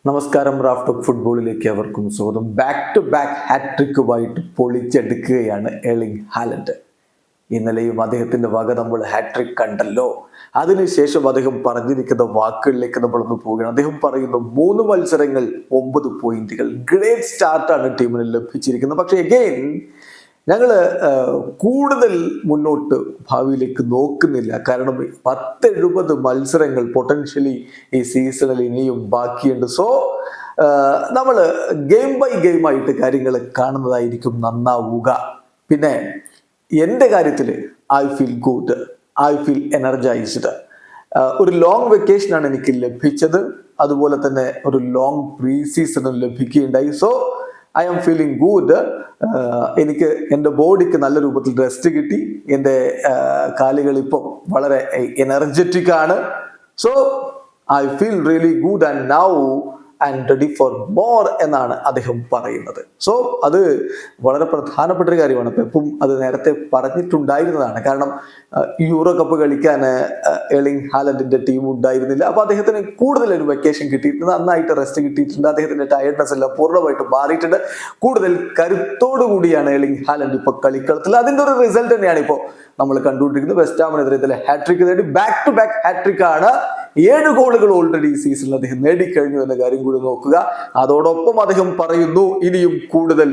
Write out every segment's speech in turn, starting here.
നമസ്കാരം. റാഫ് ഫുട്ബോളിലേക്ക് അവർക്കും സ്വാഗതം. ബാക്ക് ടു ബാക്ക് ഹാട്രിക്കുമായിട്ട് പൊളിച്ചെടുക്കുകയാണ് എർലിംഗ് ഹാലൻഡ്. ഇന്നലെയും അദ്ദേഹത്തിന്റെ വക നമ്മൾ ഹാട്രിക് കണ്ടല്ലോ. അതിനുശേഷം അദ്ദേഹം പറഞ്ഞിരിക്കുന്ന വാക്കുകളിലേക്ക് നമ്മളൊന്ന് പോവുകയാണ്. അദ്ദേഹം പറയുന്നു 3 മത്സരങ്ങൾ 9 പോയിന്റുകൾ, ഗ്രേറ്റ് സ്റ്റാർട്ടാണ് ടീമിന് ലഭിച്ചിരിക്കുന്നത്. പക്ഷേ അഗെയിൻ ഞങ്ങൾ കൂടുതൽ മുന്നോട്ട് ഭാവിയിലേക്ക് നോക്കുന്നില്ല. കാരണം 70 മത്സരങ്ങൾ പൊട്ടൻഷ്യലി ഈ സീസണിൽ ഇനിയും ബാക്കിയുണ്ട്. സോ നമ്മൾ ഗെയിം ബൈ ഗെയിം ആയിട്ട് കാര്യങ്ങൾ കാണുന്നതായിരിക്കും നന്നാവുക. പിന്നെ എൻ്റെ കാര്യത്തിൽ I feel good, I feel energised. ഒരു ലോങ് വെക്കേഷനാണ് എനിക്ക് ലഭിച്ചത്. അതുപോലെ തന്നെ ഒരു ലോങ് പ്രീ സീസണും ലഭിക്കുകയുണ്ടായി. So I am feeling good. എനിക്ക് എൻ്റെ ബോഡിക്ക് നല്ല രൂപത്തിൽ റെസ്റ്റ് കിട്ടി. എൻ്റെ കാലുകൾ ഇപ്പം വളരെ എനർജറ്റിക് ആണ്. So I feel really good and now and ready for more എന്നാണ് അദ്ദേഹം പറയുന്നത്. സോ അത് വളരെ പ്രധാനപ്പെട്ട ഒരു കാര്യമാണ്. പെപ്പും അത് നേരത്തെ പറഞ്ഞിട്ടുണ്ടായിരുന്നതാണ്. കാരണം യൂറോ കപ്പ് കളിക്കാൻ എർലിംഗ് ഹാലൻഡിന്റെ ടീം ഉണ്ടായിരുന്നില്ല. അപ്പൊ അദ്ദേഹത്തിന് കൂടുതൽ ഒരു വെക്കേഷൻ കിട്ടിയിട്ടുണ്ട്, നന്നായിട്ട് റെസ്റ്റ് കിട്ടിയിട്ടുണ്ട്. അദ്ദേഹത്തിന്റെ ടയർഡ്നെസ് എല്ലാം പൂർണ്ണമായിട്ട് മാറിയിട്ടുണ്ട്. കൂടുതൽ കരുത്തോടു കൂടിയാണ് എർലിംഗ് ഹാലൻഡ് ഇപ്പൊ കളിക്കളത്തിൽ. അതിന്റെ ഒരു റിസൾട്ട് തന്നെയാണ് ഇപ്പോൾ നമ്മൾ കണ്ടുകൊണ്ടിരിക്കുന്നത്. വെസ്റ്റ് ഹാമിനെതിരെ ഹാട്രിക് നേടി, ബാക്ക് ടു ബാക്ക് ഹാട്രിക് ആണ്. 7 ഗോളുകൾ ഓൾറെഡി ഈ സീസണിൽ അദ്ദേഹം നേടിക്കഴിഞ്ഞു എന്ന കാര്യം കൂടി നോക്കുക. അതോടൊപ്പം അദ്ദേഹം പറയുന്നു ഇനിയും കൂടുതൽ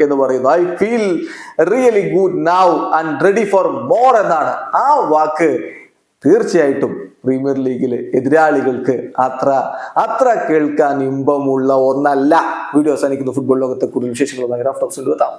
എന്ന് പറയുന്നു. I feel really good now and ready for more എന്നാണ്. ആ വാക്ക് തീർച്ചയായിട്ടും പ്രീമിയർ ലീഗിലെ എതിരാളികൾക്ക് അത്ര കേൾക്കാൻ ഇമ്പമുള്ള ഒന്നല്ല. വീഡിയോ അവസാനിക്കുന്ന ഫുട്ബോൾ ലോകത്തെ കൂടുതൽ വിശേഷങ്ങളുമായി റാഫ് ടോക്സിൽ എത്താം.